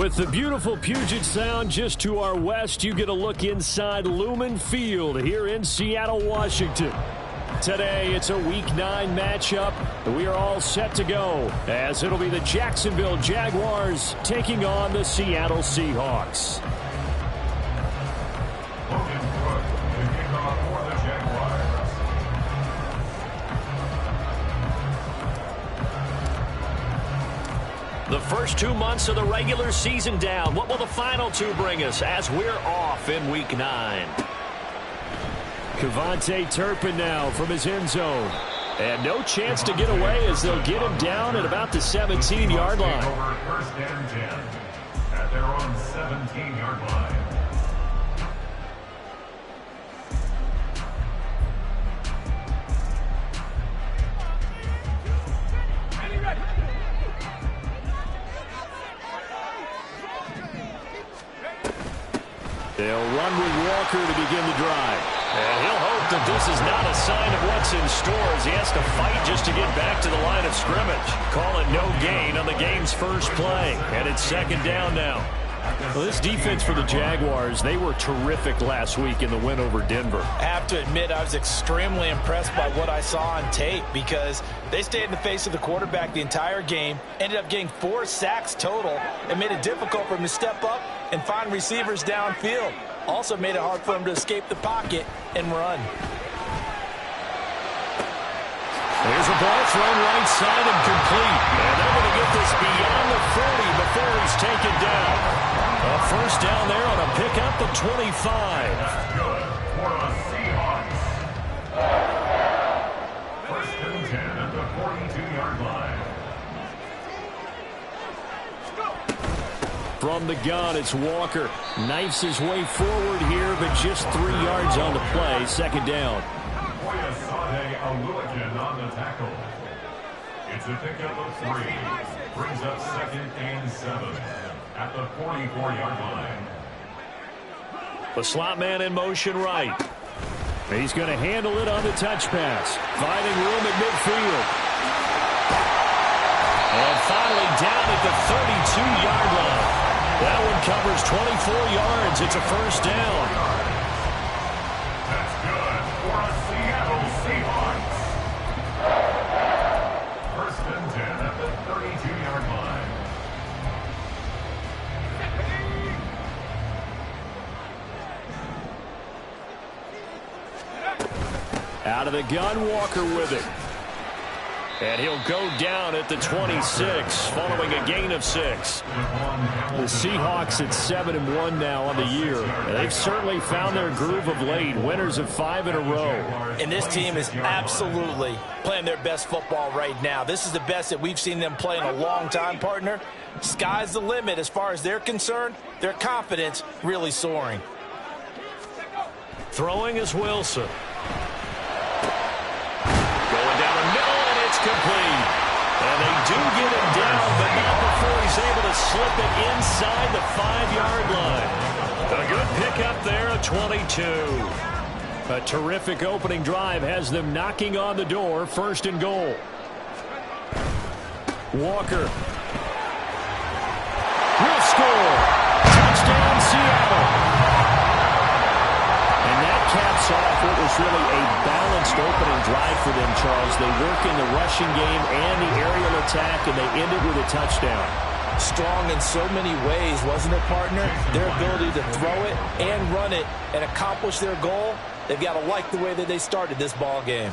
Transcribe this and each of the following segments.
With the beautiful Puget Sound just to our west, you get a look inside Lumen Field here in Seattle, Washington. Today, it's a Week 9 matchup, and we are all set to go, as it'll be the Jacksonville Jaguars taking on the Seattle Seahawks. The first 2 months of the regular season down. What will the final 2 bring us as we're off in Week 9? KaVontae Turpin now from his end zone. And no chance to get away as they'll get him down at about the 17-yard line. First and 10 at their own 17-yard line. They'll run with Walker to begin the drive. And he'll hope that this is not a sign of what's in store as he has to fight just to get back to the line of scrimmage. Call it no gain on the game's first play. And it's second down now. Well, this defense for the Jaguars, they were terrific last week in the win over Denver. I have to admit, I was extremely impressed by what I saw on tape because they stayed in the face of the quarterback the entire game, ended up getting 4 sacks total, and made it difficult for him to step up and find receivers downfield. Also made it hard for him to escape the pocket and run. There's a ball thrown right side and complete. And they're going to get this beyond the 40 before he's taken down. A first down there on a pickup of 25. That's good for the Seahawks. First and 10 at the 42-yard line. From the gun, it's Walker. Knifes his way forward here, but just 3 yards on the play. Second down. Oyasade Oluwakin on the tackle. It's a pickup of 3. Brings up second and 7 at the 44-yard line. The slot man in motion right. He's going to handle it on the touch pass. Finding room at midfield. And finally down at the 32-yard line. That one covers 24 yards. It's a first down. That's good for a Seattle Seahawks. First and 10 at the 32-yard line. Out of the gun, Walker with it. And he'll go down at the 26, following a gain of 6. The Seahawks at 7-1 now on the year. And they've certainly found their groove of late, winners of 5 in a row. And this team is absolutely playing their best football right now. This is the best that we've seen them play in a long time, partner. Sky's the limit as far as they're concerned. Their confidence really soaring. Throwing is Wilson. Going down the middle. Complete. And they do get him down, but not before he's able to slip it inside the 5-yard line. A good pickup there at 22. A terrific opening drive has them knocking on the door, first and goal. Walker. Will score. Touchdown, Seattle. And that caps off what was really a balanced opening drive for them, Charles. They work in the rushing game and the aerial attack, and they end it with a touchdown. Strong in so many ways, wasn't it, partner? Their ability to throw it and run it and accomplish their goal, they've got to like the way that they started this ball game.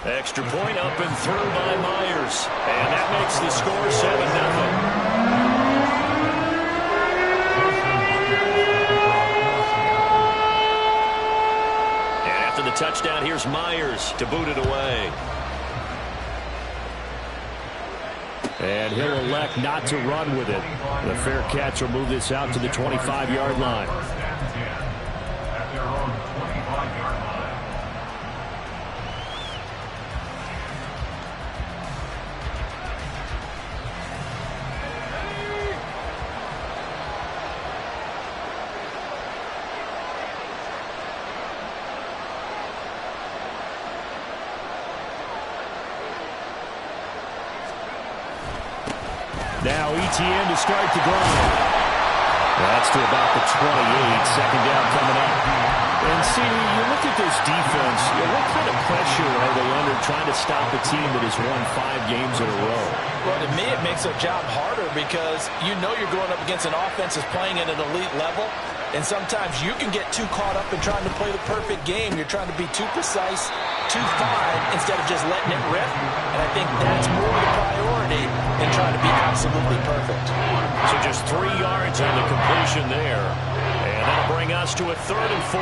Extra point up and through by Myers. And that makes the score 7-0. The touchdown, here's Myers to boot it away. And he'll elect not to run with it. The fair catch will move this out to the 25-yard line. At their own 25-yard line. Now ETN to start the drive. That's to about the 28. Second down coming up. And see, you look at this defense, what kind of pressure are they under trying to stop a team that has won 5 games in a row? Well, to me, it makes their job harder because you know you're going up against an offense that's playing at an elite level, and sometimes you can get too caught up in trying to play the perfect game. You're trying to be too precise, too fine, instead of just letting it rip. And I think that's more the priority than trying to be absolutely perfect. So just 3 yards on the completion there. And that'll bring us to a 3rd and 4.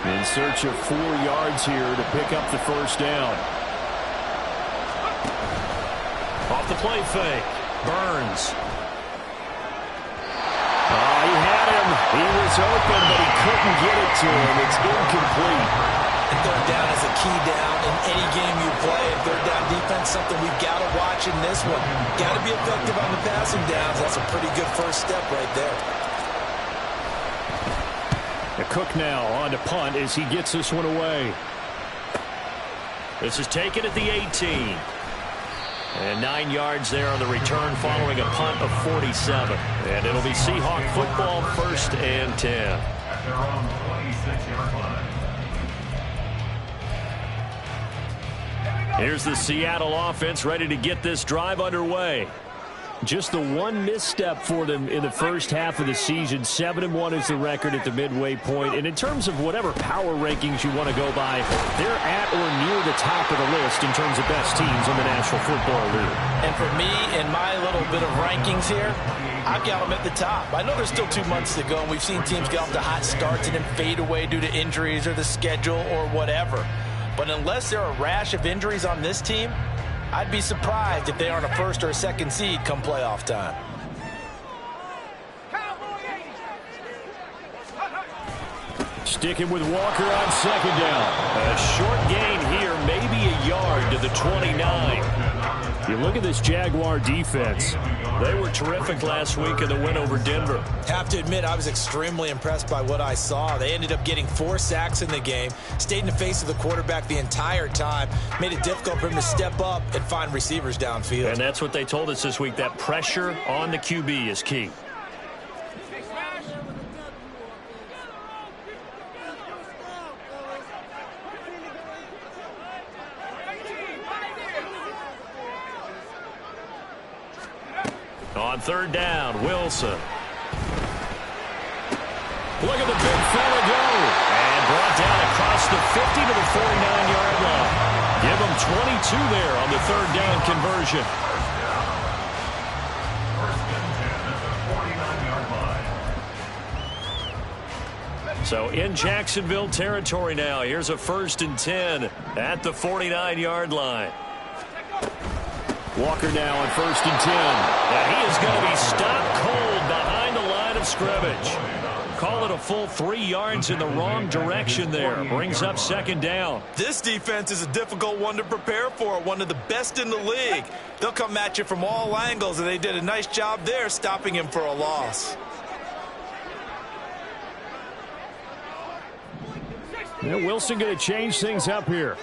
In search of 4 yards here to pick up the first down. Off the play fake. Burns. He had him. He was open, but he couldn't get it to him. It's incomplete. And 3rd down is a key down in any game you play. And 3rd down defense, something we've got to watch in this one. Got to be effective on the passing downs. That's a pretty good first step right there. Cook now on to punt as he gets this one away. This is taken at the 18. And 9 yards there on the return following a punt of 47. And it'll be Seahawk football, 1st and 10. At their own 26-yard line. Here's the Seattle offense ready to get this drive underway. Just the one misstep for them in the first half of the season. 7-1 is the record at the midway point. And in terms of whatever power rankings you want to go by, they're at or near the top of the list in terms of best teams in the National Football League. And for me, in my little bit of rankings here, I've got them at the top. I know there's still 2 months to go, and we've seen teams get off to hot starts and then fade away due to injuries or the schedule or whatever. But unless there are a rash of injuries on this team, I'd be surprised if they aren't a 1st or a 2nd seed come playoff time. Sticking with Walker on 2nd down. A short gain here, maybe a yard to the 29. You look at this Jaguar defense. They were terrific last week in the win over Denver. Have to admit, I was extremely impressed by what I saw. They ended up getting 4 sacks in the game, stayed in the face of the quarterback the entire time, made it difficult for him to step up and find receivers downfield. And that's what they told us this week, that pressure on the QB is key. On 3rd down, Wilson. Look at the big fella go. And brought down across the 50 to the 49-yard line. Give him 22 there on the 3rd down conversion. First and 10 at the 49-yard line. So in Jacksonville territory now. Here's a 1st and 10 at the 49-yard line. Walker now on 1st and 10. And he is going to be stopped cold behind the line of scrimmage. Call it a full 3 yards in the wrong direction there. Brings up 2nd down. This defense is a difficult one to prepare for, one of the best in the league. They'll come at you from all angles, and they did a nice job there stopping him for a loss. Yeah, Wilson going to change things up here.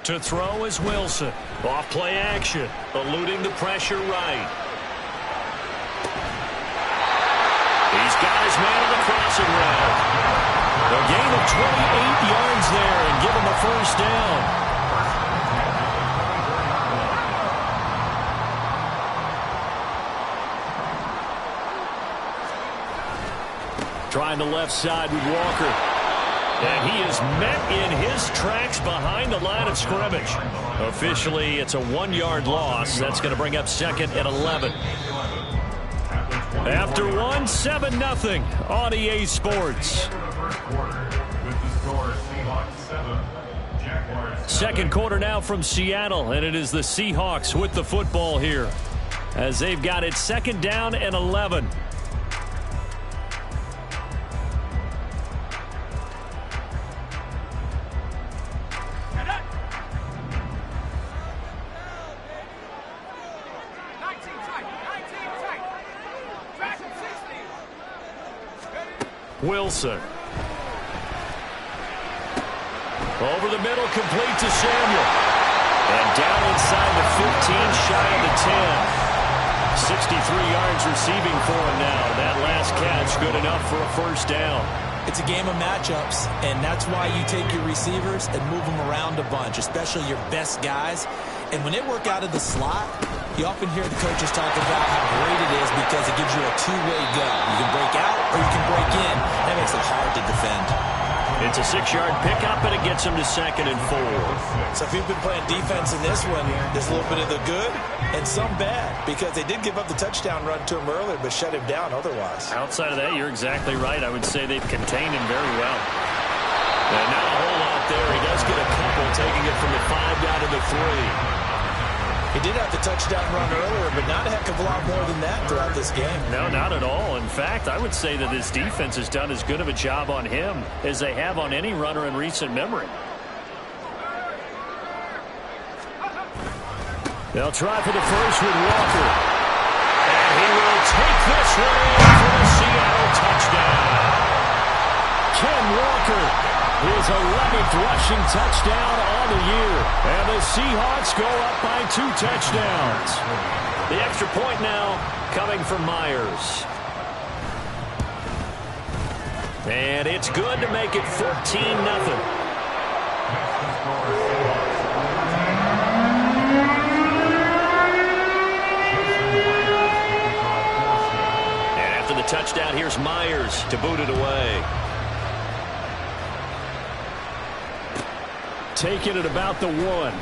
To throw is Wilson. Off play action. Eluding the pressure right. He's got his man on the crossing route. A gain of 28 yards there and give him a 1st down. Trying the left side with Walker. And he is met in his tracks behind the line of scrimmage. Officially, it's a 1-yard loss. That's going to bring up 2nd and 11. After 1, 7-0 on EA Sports. 2nd quarter now from Seattle, and it is the Seahawks with the football here as they've got it 2nd down and 11. Wilson. Over the middle, complete to Samuel. And down inside the 15, shy of the 10. 63 yards receiving for him now. That last catch good enough for a first down. It's a game of matchups, and that's why you take your receivers and move them around a bunch, especially your best guys. And when they work out of the slot, you often hear the coaches talk about how great it is because it gives you a two-way go. You can break out or you can break in. That makes it hard to defend. It's a 6-yard pickup, and it gets him to 2nd and 4. So if you've been playing defense in this one, there's a little bit of the good and some bad because they did give up the touchdown run to him earlier but shut him down otherwise. Outside of that, you're exactly right. I would say they've contained him very well. And not a whole lot there. He does get a couple, taking it from the 5 down to the 3. He did have the touchdown run earlier, but not a heck of a lot more than that throughout this game. No, not at all. In fact, I would say that this defense has done as good of a job on him as they have on any runner in recent memory. They'll try for the first with Walker. And he will take this one in for the Seattle touchdown. Ken Walker, his 11th rushing touchdown on the year. And the Seahawks go up by 2 touchdowns. The extra point now coming from Myers. And it's good to make it 14-0. And after the touchdown, here's Myers to boot it away. Taking it about the 1.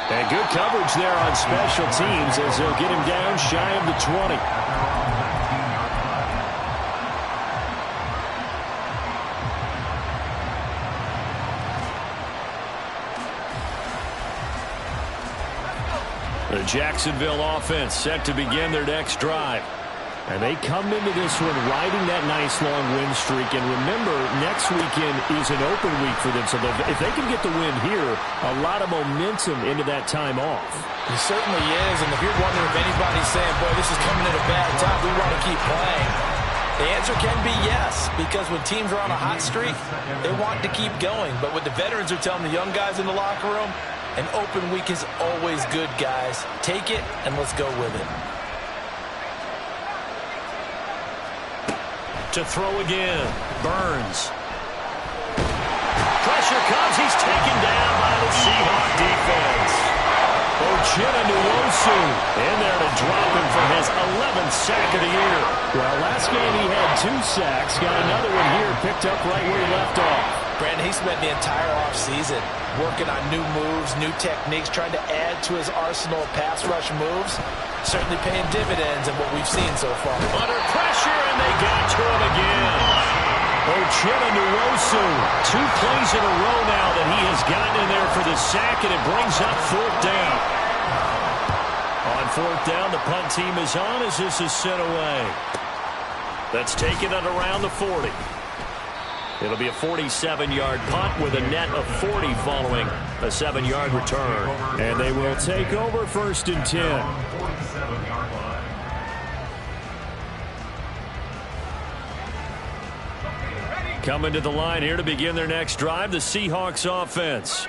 And good coverage there on special teams as they'll get him down shy of the 20. The Jacksonville offense set to begin their next drive. And they come into this one riding that nice long win streak. And remember, next weekend is an open week for them. So if they can get the win here, a lot of momentum into that time off. He certainly is. And if you're wondering if anybody's saying, boy, this is coming at a bad time, we want to keep playing, the answer can be yes. Because when teams are on a hot streak, they want to keep going. But what the veterans are telling the young guys in the locker room, an open week is always good, guys. Take it and let's go with it. To throw again, Burns. Pressure comes, he's taken down by the Seahawk defense. Uchenna Nwosu in there to drop him for his 11th sack of the year. Well, last game he had 2 sacks, got another one here, picked up right where he left off. Brandon, he spent the entire offseason working on new moves, new techniques, trying to add to his arsenal of pass rush moves. Certainly paying dividends in what we've seen so far. Under pressure, and they got to him again. Uchenna Nwosu, 2 plays in a row now that he has gotten in there for the sack, and it brings up 4th down. On 4th down, the punt team is on as this is sent away. That's taken at around the 40. It'll be a 47-yard punt with a net of 40 following a 7-yard return. And they will take over 1st and 10. Coming to the line here to begin their next drive, the Seahawks offense.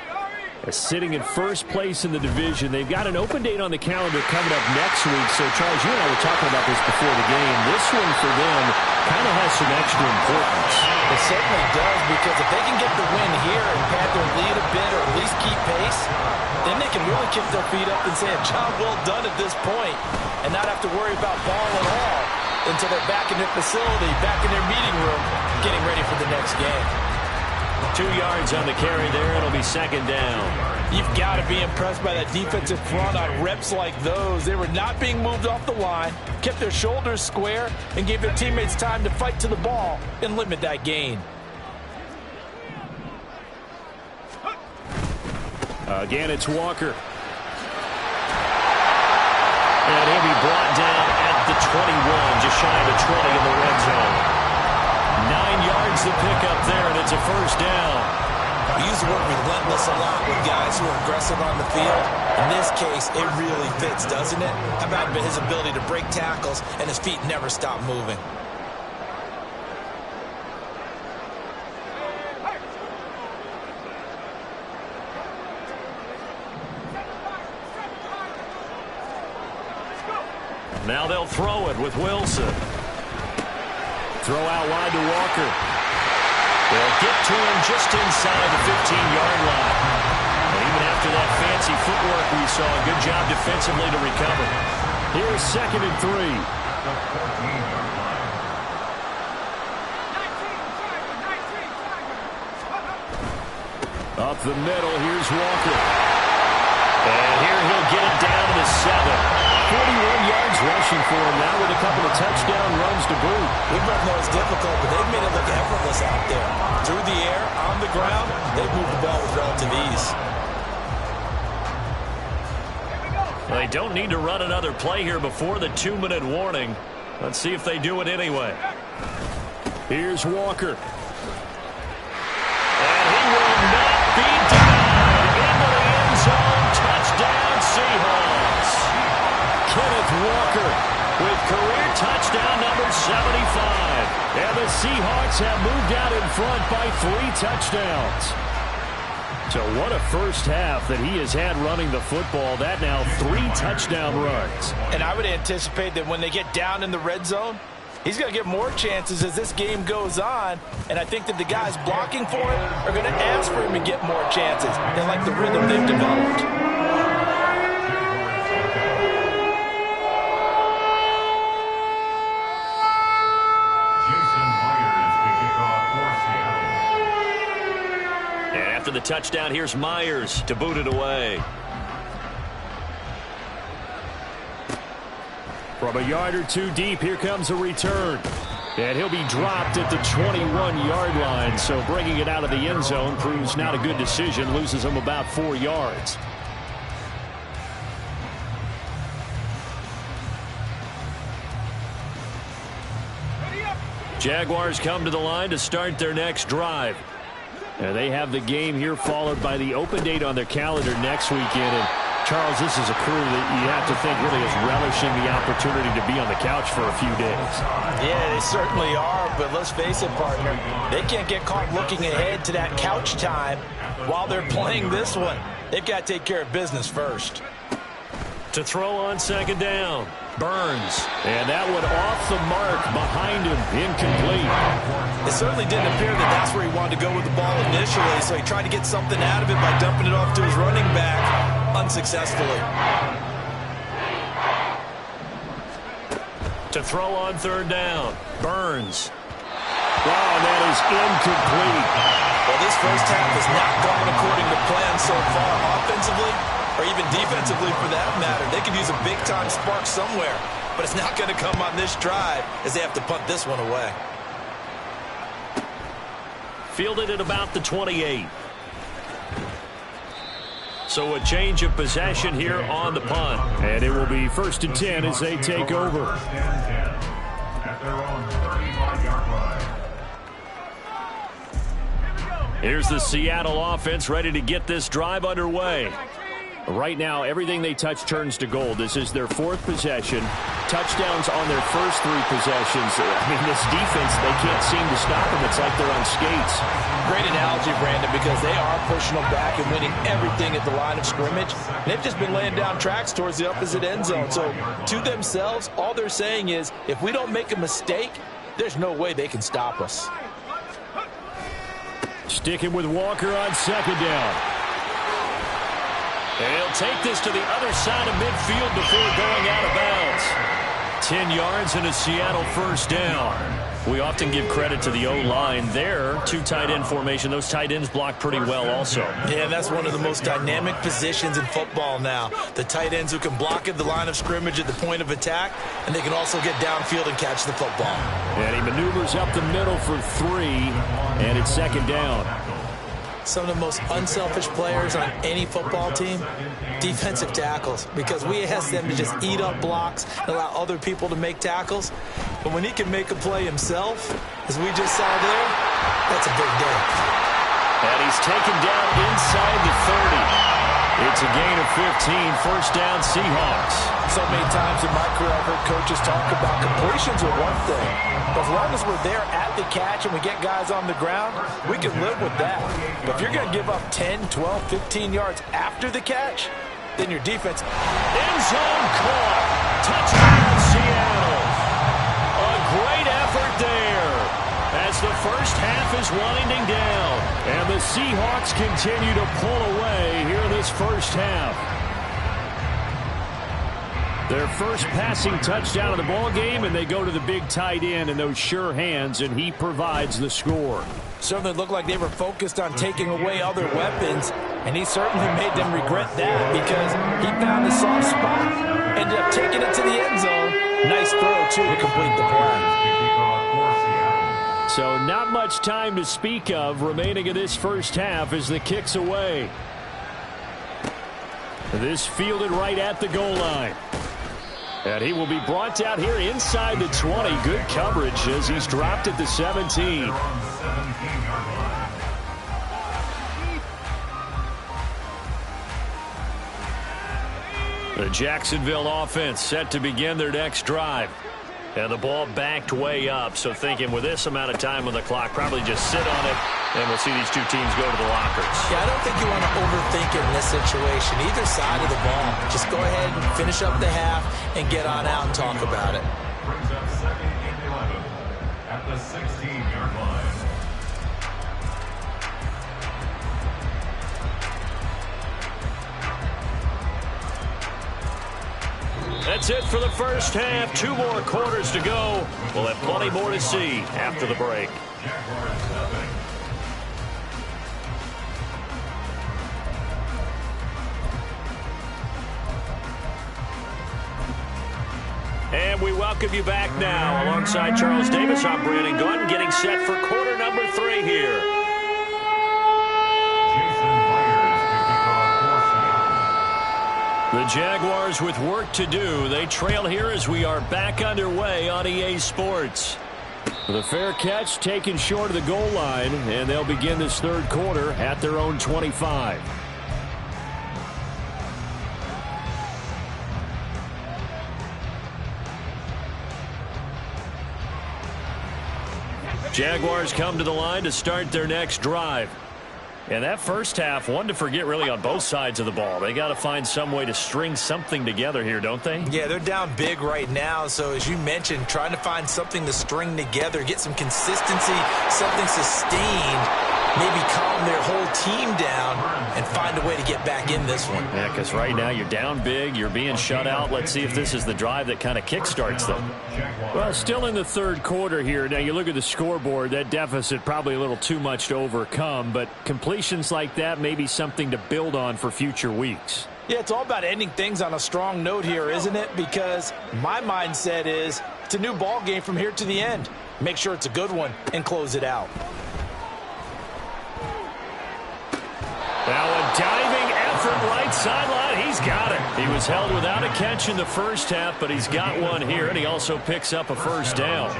Sitting in first place in the division. They've got an open date on the calendar coming up next week. So, Charles, you and I were talking about this before the game. This one for them kind of has some extra importance. It certainly does, because if they can get the win here and pad their lead a bit or at least keep pace, then they can really kick their feet up and say a job well done at this point and not have to worry about ball at all until they're back in their facility, back in their meeting room, getting ready for the next game. 2 yards on the carry there. It'll be 2nd down. You've got to be impressed by that defensive front on reps like those. They were not being moved off the line, kept their shoulders square, and gave their teammates time to fight to the ball and limit that gain. Again, it's Walker. And he'll be brought down at the 21, just shy of the 20 in the red zone. 9 yards to pick up there, and it's a 1st down. We use the word relentless a lot with guys who are aggressive on the field. In this case, it really fits, doesn't it? How about his ability to break tackles and his feet never stop moving? Now they'll throw it with Wilson. Throw out wide to Walker. They'll get to him just inside the 15-yard line. And even after that fancy footwork we saw, a good job defensively to recover. Here's 2nd and 3. Up the middle, here's Walker. And here he'll get it down to the 7. 41 yards rushing for him now with a couple of touchdown runs to boot. We both know it's difficult, but they've made it look effortless out there. Through the air, on the ground, they've moved the ball with relative ease. Well, they don't need to run another play here before the 2-minute warning. Let's see if they do it anyway. Here's Walker. And he will not be denied. Into the end zone. Touchdown, Seahawks. Kenneth Walker with career touchdown number 75. And the Seahawks have moved out in front by 3 touchdowns. So what a first half that he has had running the football. That now 3 touchdown runs. And I would anticipate that when they get down in the red zone, he's going to get more chances as this game goes on. And I think that the guys blocking for him are going to ask for him to get more chances. They like the rhythm they've developed. After the touchdown, here's Myers to boot it away. From a yard or 2 deep, here comes a return. And he'll be dropped at the 21-yard line. So bringing it out of the end zone proves not a good decision. Loses him about 4 yards. Jaguars come to the line to start their next drive. And they have the game here followed by the open date on their calendar next weekend. And Charles, this is a crew that you have to think really is relishing the opportunity to be on the couch for a few days. Yeah, they certainly are, but let's face it, partner, they can't get caught looking ahead to that couch time while they're playing this one. They've got to take care of business first. To throw on 2nd down, Burns. And that one off the mark behind him, incomplete. It certainly didn't appear that that's where he wanted to go with the ball initially, so he tried to get something out of it by dumping it off to his running back unsuccessfully. To throw on 3rd down, Burns. Wow, that is incomplete. Well, this first half has not gone according to plan so far offensively, or even defensively for that matter. They could use a big-time spark somewhere, but it's not going to come on this drive as they have to punt this one away. Fielded at about the 28. So a change of possession here on the punt. And it will be 1st and 10 as they take over. At their own 35-yard line. Here's the Seattle offense ready to get this drive underway. Right now, everything they touch turns to gold. This is their 4th possession. Touchdowns on their first 3 possessions. I mean, this defense, they can't seem to stop them. It's like they're on skates. Great analogy, Brandon, because they are pushing them back and winning everything at the line of scrimmage. And they've just been laying down tracks towards the opposite end zone. So, to themselves, all they're saying is, if we don't make a mistake, there's no way they can stop us. Sticking with Walker on 2nd down. And he'll take this to the other side of midfield before going out of bounds. 10 yards and a Seattle 1st down. We often give credit to the O-line there. 2 tight end formation. Those tight ends block pretty well also. Yeah, that's one of the most dynamic positions in football now. The tight ends who can block at the line of scrimmage at the point of attack, and they can also get downfield and catch the football. And he maneuvers up the middle for 3, and it's 2nd down. Some of the most unselfish players on any football team, defensive tackles, because we ask them to just eat up blocks and allow other people to make tackles. But when he can make a play himself, as we just saw there, that's a big day. And he's taken down inside the 30. It's a gain of 15, 1st down Seahawks. So many times in my career I've heard coaches talk about completions are one thing. But as long as we're there at the catch and we get guys on the ground, we can live with that. But if you're going to give up 10, 12, 15 yards after the catch, then your defense... End zone caught. Touchdown winding down. And the Seahawks continue to pull away here in this first half. Their first passing touchdown of the ball game, and they go to the big tight end in those sure hands, and he provides the score. Certainly looked like they were focused on taking away other weapons, and he certainly made them regret that because he found the soft spot, ended up taking it to the end zone. Nice throw, too, to complete the play. So not much time to speak of remaining in this first half as the kick's away. This fielded right at the goal line. And he will be brought down here inside the 20. Good coverage as he's dropped at the 17. The Jacksonville offense set to begin their next drive. And the ball backed way up, so thinking with this amount of time on the clock, probably just sit on it, and we'll see these two teams go to the lockers. Yeah, I don't think you want to overthink it in this situation. Either side of the ball, just go ahead and finish up the half and get on out and talk about it. Brings up 2nd and 11 at the 16-yard line. That's it for the first half. 2 more quarters to go. We'll have plenty more to see after the break. And we welcome you back now. Alongside Charles Davis, I'm Brandon Gaudin, getting set for quarter number 3 here. The Jaguars with work to do. They trail here as we are back underway on EA Sports. The fair catch taken short of the goal line, and they'll begin this third quarter at their own 25. Jaguars come to the line to start their next drive. And that first half, one to forget really on both sides of the ball. They got to find some way to string something together here, don't they? Yeah, they're down big right now. So as you mentioned, trying to find something to string together, get some consistency, something sustained, maybe calm their whole team down and find a way to get back in this one. Yeah, because right now you're down big, you're being shut out. Let's see if this is the drive that kind of kickstarts them. Well, still in the third quarter here. Now you look at the scoreboard, that deficit probably a little too much to overcome, but completions like that may be something to build on for future weeks. Yeah, it's all about ending things on a strong note here, isn't it? Because my mindset is it's a new ball game from here to the end. Make sure it's a good one and close it out. Now a diving effort right sideline. He's got it. He was held without a catch in the first half, but he's got one here, and he also picks up a first down.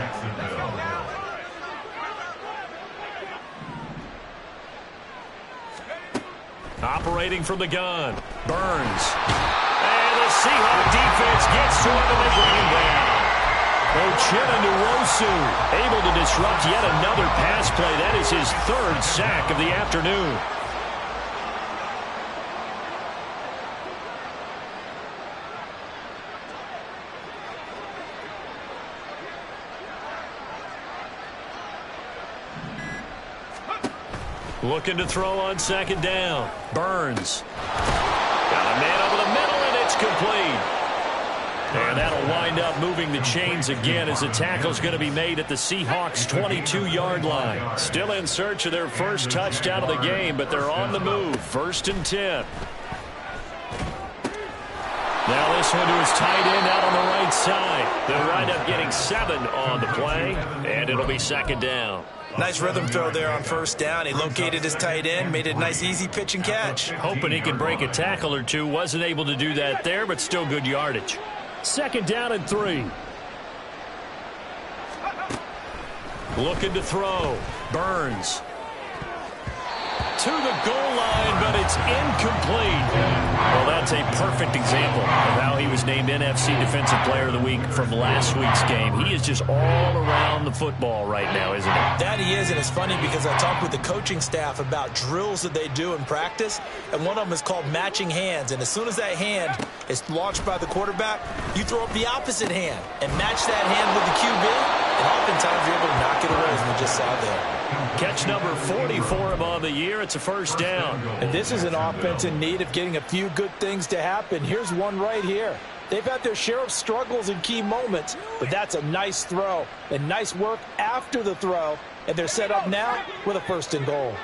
Operating from the gun, Burns. And the Seahawks defense gets to him, and they bring him down. Uchenna Nwosu able to disrupt yet another pass play. That is his 3rd sack of the afternoon. Looking to throw on 2nd down. Burns. Got a man over the middle, and it's complete. And that'll wind up moving the chains again as the tackle's going to be made at the Seahawks' 22-yard line. Still in search of their first touchdown of the game, but they're on the move. 1st and 10. Now this one to his tight end out on the right side. They'll wind up getting 7 on the play, and it'll be 2nd down. Nice rhythm throw there on 1st down. He located his tight end, made it a nice, easy pitch and catch. Hoping he could break a tackle or two. Wasn't able to do that there, but still good yardage. 2nd down and 3. Looking to throw. Burns. To the goal line, but it's incomplete. Well, that's a perfect example of how he was named NFC Defensive Player of the Week from last week's game. He is just all around the football right now, isn't he? That he is, and it's funny because I talked with the coaching staff about drills that they do in practice, and one of them is called matching hands. And as soon as that hand is launched by the quarterback, you throw up the opposite hand and match that hand with the QB. And oftentimes you're able to knock it away, as we just saw there. Catch number 40 for him on the year. It's a first down. And this is an offense in need of getting a few good things to happen. Here's one right here. They've had their share of struggles in key moments, but that's a nice throw and nice work after the throw. And they're set up now with a first and goal.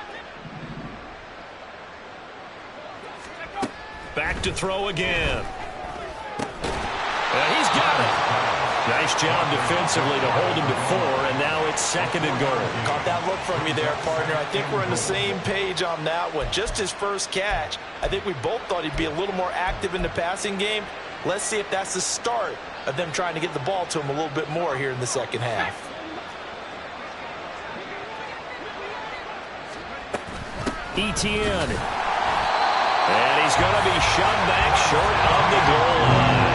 Back to throw again. And he's got it. Nice job defensively to hold him to 4, and now it's second and goal. Caught that look from you there, partner. I think we're on the same page on that one. Just his first catch, I think we both thought he'd be a little more active in the passing game. Let's see if that's the start of them trying to get the ball to him a little bit more here in the second half. Etienne. And he's going to be shoved back short of the goal line.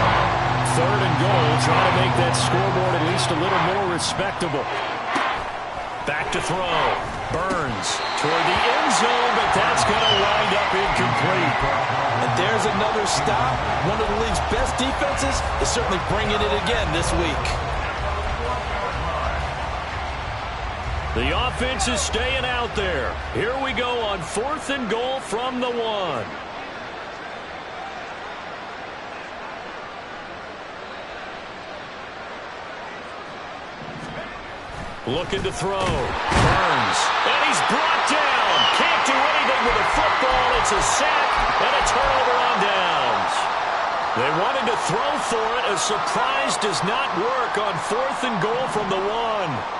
Third and goal, trying to make that scoreboard at least a little more respectable. Back to throw. Burns toward the end zone, but that's going to wind up incomplete. And there's another stop. One of the league's best defenses is certainly bringing it again this week. The offense is staying out there. Here we go on 4th and goal from the 1. Looking to throw. Burns. And he's brought down. Can't do anything with the football. It's a sack and a turnover on downs. They wanted to throw for it. A surprise does not work on 4th and goal from the 1.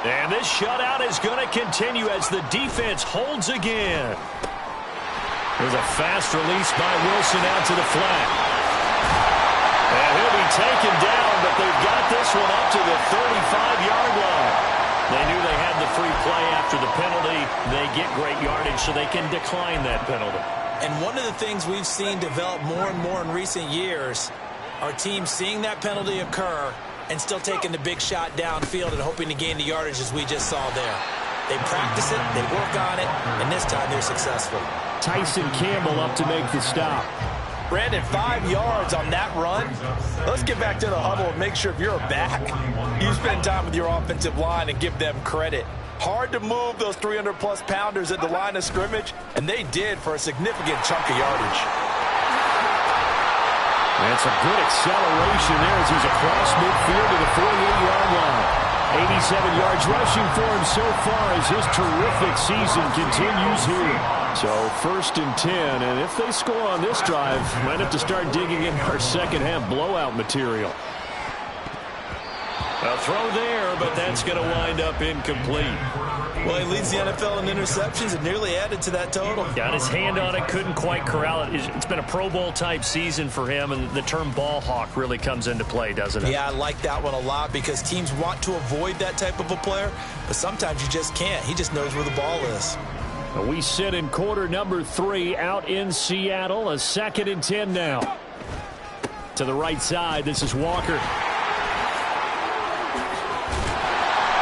And this shutout is going to continue as the defense holds again. There's a fast release by Wilson out to the flat. And he'll be taken down, but they've got this one up to the 35-yard line. They knew they had the free play after the penalty. They get great yardage, so they can decline that penalty. And one of the things we've seen develop more and more in recent years are teams seeing that penalty occur and still taking the big shot downfield and hoping to gain the yardage as we just saw there. They practice it, they work on it, and this time they're successful. Tyson Campbell up to make the stop. Brandon, 5 yards on that run. Let's get back to the huddle and make sure if you're a back, you spend time with your offensive line and give them credit. Hard to move those 300-plus pounders at the line of scrimmage, and they did for a significant chunk of yardage. That's a good acceleration there as he's across midfield to the 48-yard line. 87 yards rushing for him so far as his terrific season continues here. So 1st and 10, and if they score on this drive, might have to start digging in our second half blowout material. A throw there, but that's going to wind up incomplete. Well, he leads the NFL in interceptions and nearly added to that total. Got his hand on it, couldn't quite corral it. It's been a Pro Bowl-type season for him, and the term ball hawk really comes into play, doesn't it? Yeah, I like that one a lot because teams want to avoid that type of a player, but sometimes you just can't. He just knows where the ball is. We sit in quarter number 3 out in Seattle. A 2nd and 10 now. To the right side, this is Walker.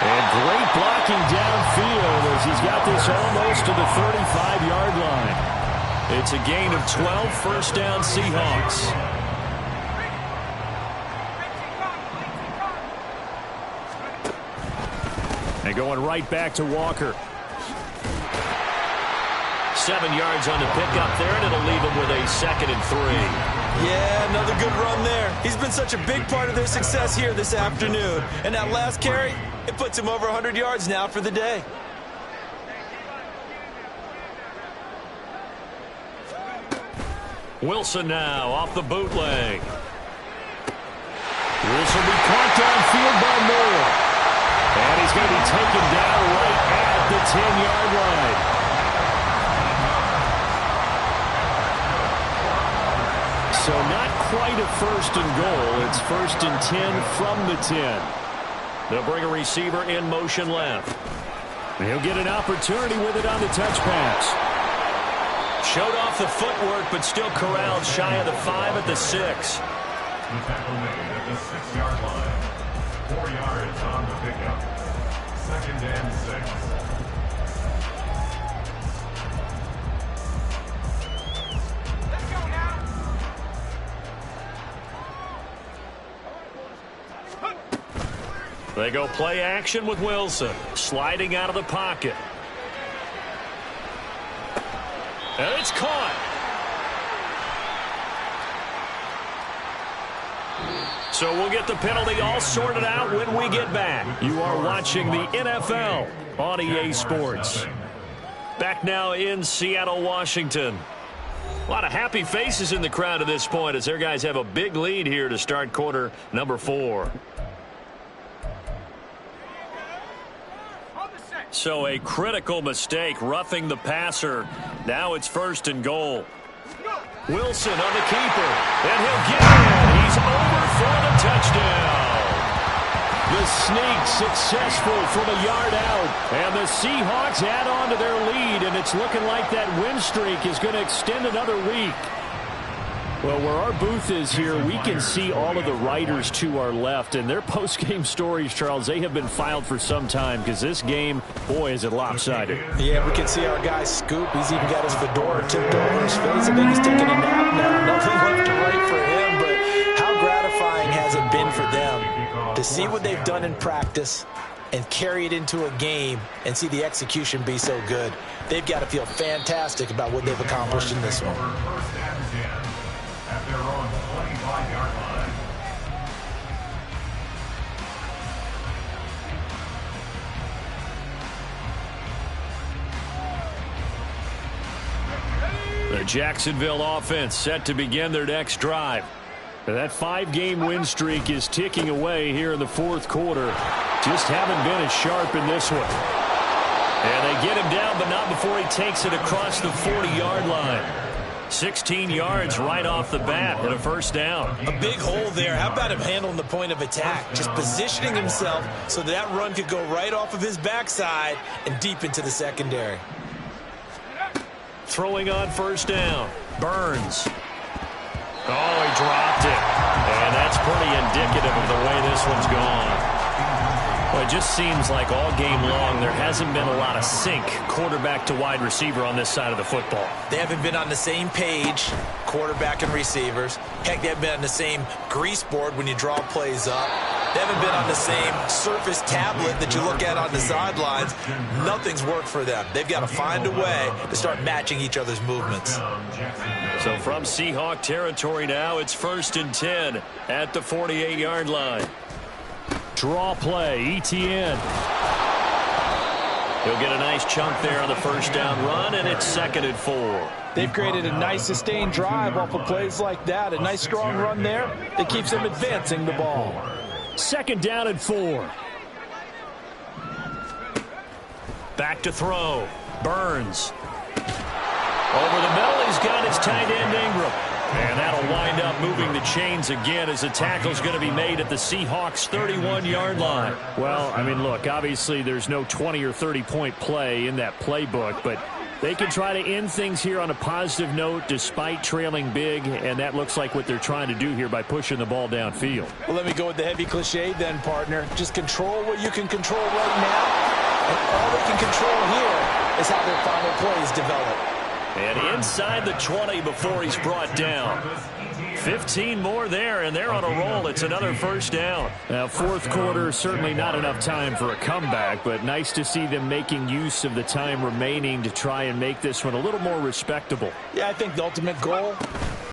And great blocking downfield as he's got this almost to the 35-yard line. It's a gain of 12, first down Seahawks. And going right back to Walker. 7 yards on the pickup there, and it'll leave him with a 2nd and 3. Yeah, another good run there. He's been such a big part of their success here this afternoon. And that last carry, it puts him over 100 yards now for the day. Wilson now off the bootleg. This will be caught downfield by Moore. And he's going to be taken down right at the 10-yard line. So not quite a 1st and goal. It's 1st and 10 from the 10. They'll bring a receiver in motion left. He'll get an opportunity with it on the touch pass. Showed off the footwork, but still corralled shy of the 5 at the 6. The tackle made at the 6-yard line. 4 yards on the pickup. 2nd and 6. They go play action with Wilson. Sliding out of the pocket. And it's caught. So we'll get the penalty all sorted out when we get back. You are watching the NFL on EA Sports. Back now in Seattle, Washington. A lot of happy faces in the crowd at this point as their guys have a big lead here to start quarter number 4. So a critical mistake, roughing the passer. Now it's 1st and goal. Wilson on the keeper, and he'll get it. He's over for the touchdown. The sneak successful from a yard out, and the Seahawks add on to their lead, and it's looking like that win streak is going to extend another week. Well, where our booth is here, we can see all of the writers to our left, and their post-game stories, Charles, they have been filed for some time because this game, boy, is it lopsided. Yeah, we can see our guy Scoop. He's even got his fedora tipped over his face. I think he's taking a nap now. Nothing left to write for him, but how gratifying has it been for them to see what they've done in practice and carry it into a game and see the execution be so good. They've got to feel fantastic about what they've accomplished in this one. At their own 25-yard line. The Jacksonville offense set to begin their next drive. That 5-game win streak is ticking away here in the 4th quarter. Just haven't been as sharp in this one. And they get him down, but not before he takes it across the 40-yard line. 16 yards right off the bat and a 1st down. A big hole there. How about him handling the point of attack? Just positioning himself so that run could go right off of his backside and deep into the secondary. Throwing on 1st down. Burns. Oh, he dropped it. And that's pretty indicative of the way this one's gone. Well, it just seems like all game long there hasn't been a lot of sync quarterback to wide receiver on this side of the football. They haven't been on the same page, quarterback and receivers. Heck, they haven't been on the same grease board when you draw plays up. They haven't been on the same surface tablet that you look at on the sidelines. Nothing's worked for them. They've got to find a way to start matching each other's movements. So from Seahawk territory now, it's 1st and 10 at the 48-yard line. Draw play, Etienne. He'll get a nice chunk there on the 1st down run, and it's 2nd and 4. They've created a nice sustained drive off of plays like that. A nice strong run there that keeps them advancing the ball. 2nd down and 4. Back to throw. Burns. Over the middle, he's got his tight end Ingram. And that'll wind up moving the chains again as the tackle's going to be made at the Seahawks' 31-yard line. Well, I mean, look, obviously there's no 20 or 30-point play in that playbook, but they can try to end things here on a positive note despite trailing big, and that looks like what they're trying to do here by pushing the ball downfield. Well, let me go with the heavy cliche then, partner. Just control what you can control right now, and all they can control here is how their final plays develop. And inside the 20 before he's brought down. 15 more there, and they're on a roll. It's another 1st down. Now, 4th quarter, certainly not enough time for a comeback, but nice to see them making use of the time remaining to try and make this one a little more respectable. Yeah, I think the ultimate goal